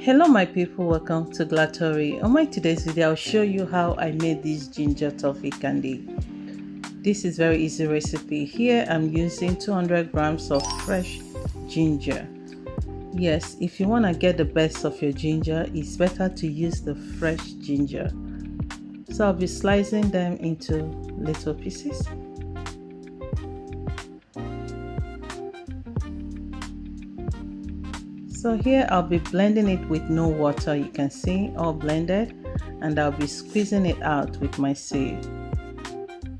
Hello my people, welcome to Glatory. On my today's video I'll show you how I made this ginger toffee candy. This is very easy recipe. Here I'm using 200 grams of fresh ginger. Yes, if you want to get the best of your ginger, it's better to use the fresh ginger. So I'll be slicing them into little pieces. So here I'll be blending it with no water. You can see all blended, and I'll be squeezing it out with my sieve.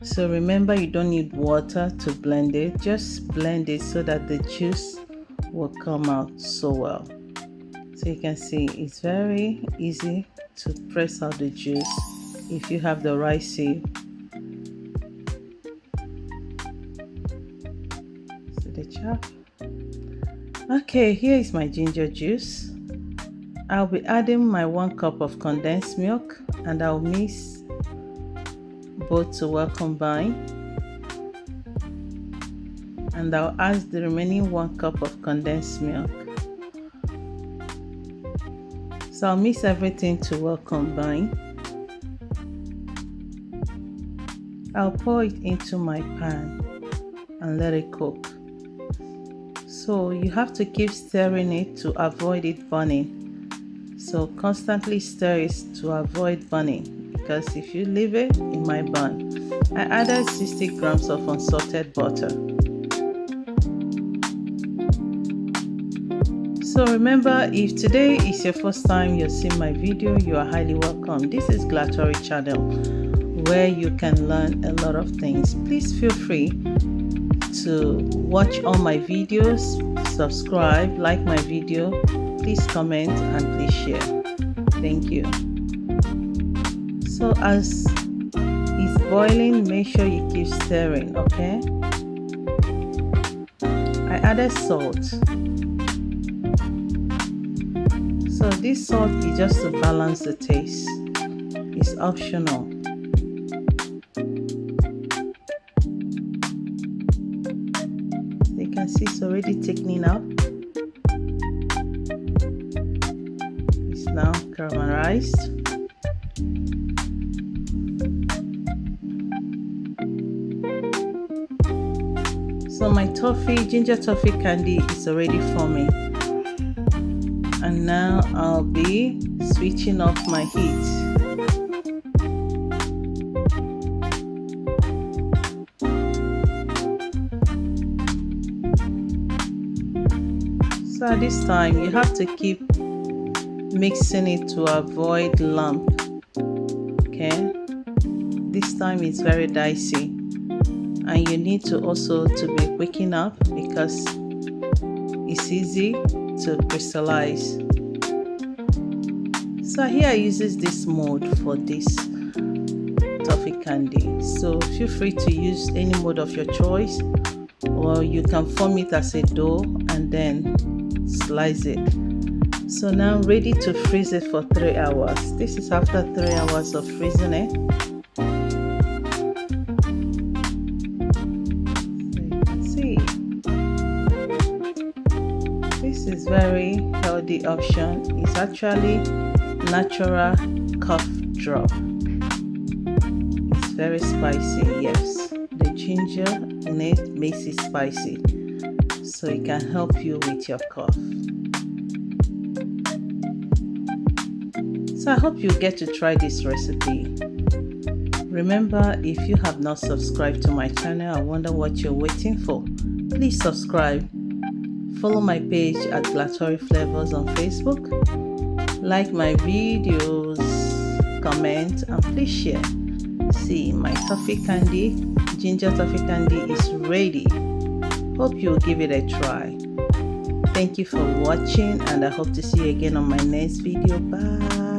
So remember, you don't need water to blend it, just blend it so that the juice will come out so well. So you can see it's very easy to press out the juice if you have the right sieve. See the chop? Okay, here is my ginger juice. I'll be adding my 1 cup of condensed milk, and I'll mix both to well combine. And I'll add the remaining 1 cup of condensed milk. So I'll mix everything to well combine. I'll pour it into my pan and let it cook. So you have to keep stirring it to avoid it burning. So constantly stir it to avoid burning, because if you leave it might burn. I added 60 grams of unsalted butter. So remember, if today is your first time you're seeing my video, you are highly welcome. This is Glatory channel, where you can learn a lot of things. Please feel free to watch all my videos, subscribe, like my video, please comment, and please share. Thank you. So as it's boiling, make sure you keep stirring, okay? I added salt. So this salt is just to balance the taste. It's optional. You can see it's already thickening up. It's now caramelized. So my ginger toffee candy is already forming. And now I'll be switching off my heat. So at this time you have to keep mixing it to avoid lump. Okay, this time it's very dicey, and you need to also to be waking up because it's easy to crystallize. So here I uses this mold for this toffee candy. So feel free to use any mold of your choice, or you can form it as a dough and then slice it. So now I'm ready to freeze it for 3 hours. This is after 3 hours of freezing it. So you can see this is very healthy option. It's actually natural cough drop. It's very spicy. Yes, the ginger in it makes it spicy, so it can help you with your cough. So I hope you get to try this recipe. Remember, if you have not subscribed to my channel, I wonder what you're waiting for. Please subscribe. Follow my page at Glatory Flavors on Facebook. Like my videos, comment, and please share. See, my toffee candy, ginger toffee candy is ready. Hope you'll give it a try. Thank you for watching, and I hope to see you again on my next video. Bye.